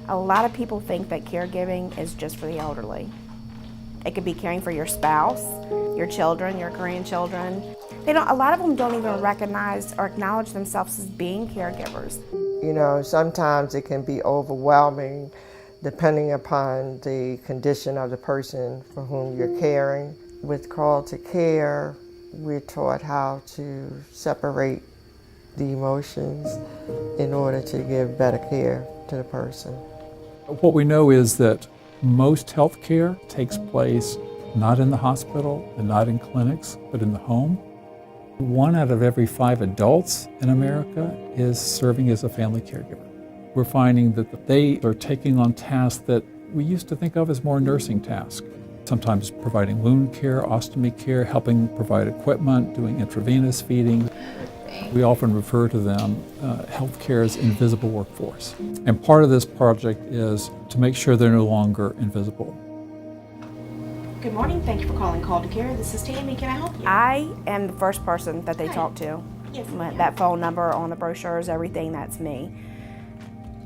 A lot of people think that caregiving is just for the elderly. It could be caring for your spouse, your children, your grandchildren. A lot of them don't even recognize or acknowledge themselves as being caregivers. You know, sometimes it can be overwhelming depending upon the condition of the person for whom you're caring. With Call to Care, we're taught how to separate the emotions in order to give better care to the person. What we know is that most health care takes place not in the hospital and not in clinics, but in the home. 1 out of every 5 adults in America is serving as a family caregiver. We're finding that they are taking on tasks that we used to think of as more nursing tasks. Sometimes providing wound care, ostomy care, helping provide equipment, doing intravenous feeding. We often refer to them healthcare's invisible workforce. And part of this project is to make sure they're no longer invisible. Good morning. Thank you for calling Call to Care. This is Tammy. Can I help you? I am the first person that they talk to. Yes, That phone number on the brochures, everything, that's me.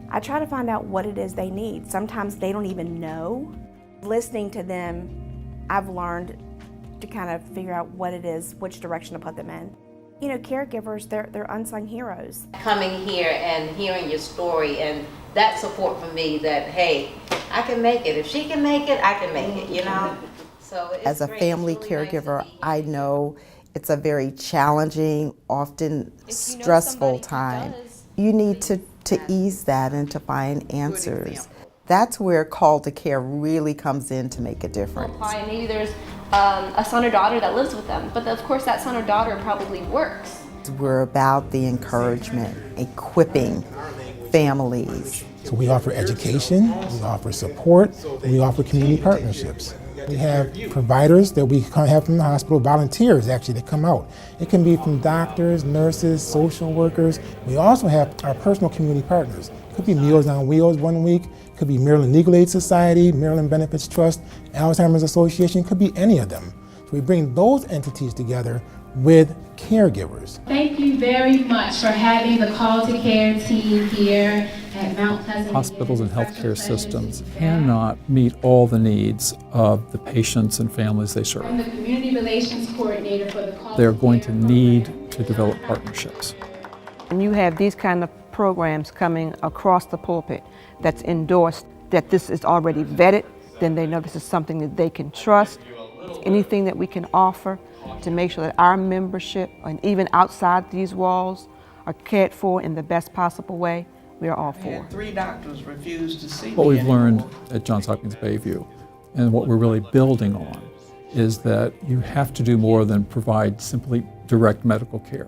I try to find out what it is they need. Sometimes they don't even know. Listening to them, I've learned to kind of figure out what it is, which direction to put them in. You know, caregivers, they're unsung heroes. Coming here and hearing your story and that support from me that, hey, I can make it. If she can make it, I can make it, you know? So it's as a great. family It's really caregiver, nice to be I here. know it's a very challenging, often stressful time. You need to ease that and to find answers. That's where Call to Care really comes in to make a difference. Maybe there's a son or daughter that lives with them, but of course that son or daughter probably works. We're about the encouragement, equipping families. So we offer education, we offer support, and we offer community partnerships. We have providers that we have from the hospital, volunteers actually that come out. It can be from doctors, nurses, social workers. We also have our personal community partners. It could be Meals on Wheels 1 week, it could be Maryland Legal Aid Society, Maryland Benefits Trust, Alzheimer's Association, it could be any of them. So we bring those entities together with caregivers. Thank you very much for having the Call to Care team here at Mount Pleasant. Hospitals and healthcare systems cannot meet all the needs of the patients and families they serve. I'm the Community Relations Coordinator for the Call They're to going Care to need to develop partnerships. And you have these kind of programs coming across the pulpit that's endorsed, that this is already vetted, then they know this is something that they can trust. Anything that we can offer to make sure that our membership, and even outside these walls, are cared for in the best possible way, we are all for. 3 doctors refused to see What me we've learned anymore. at Johns Hopkins Bayview, and what we're really building on, is that you have to do more than provide simply direct medical care.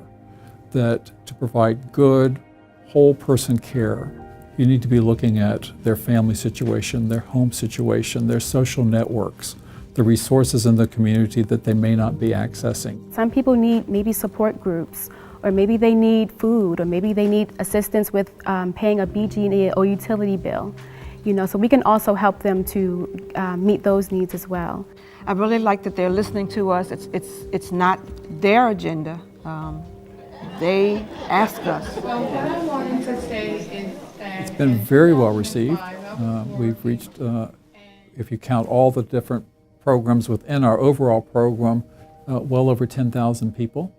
That to provide good, whole person care, you need to be looking at their family situation, their home situation, their social networks, the resources in the community that they may not be accessing. Some people need maybe support groups, or maybe they need food, or maybe they need assistance with paying a BG&E or utility bill. You know, so we can also help them to meet those needs as well. I really like that they're listening to us. It's not their agenda. They ask us. Well, what I wanted to say is It's been very well received. We've reached, if you count all the different programs within our overall program, well over 10,000 people.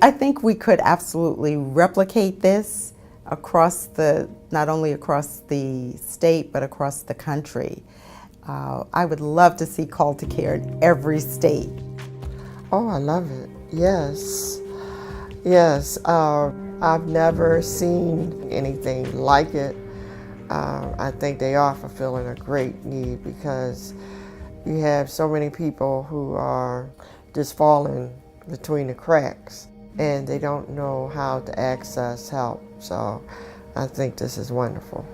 I think we could absolutely replicate this across not only across the state, but across the country. I would love to see Call to Care in every state. Oh, I love it. Yes. Yes. I've never seen anything like it. I think they are fulfilling a great need because you have so many people who are just falling between the cracks and they don't know how to access help. So I think this is wonderful.